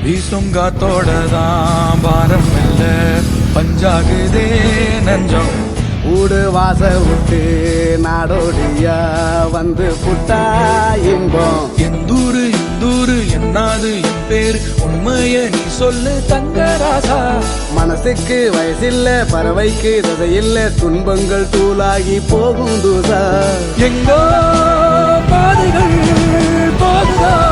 வீசும் காத்தோடதான் பாரம் இல்ல பஞ்சாகுதே நஞ்சம். ஊடு வாச விட்டு நாடோடியா வந்து புட்டா இன்பம். எந்தூரு இந்தூரு என்னாது என் பேரு உண்மைய நீ சொல்லு தங்கராசா. மனசுக்கு வயசில்ல பறவைக்கு ததையில்ல துன்பங்கள் தூளாகி போகும் தூசா. எங்கோ பாதைகள் போகுதா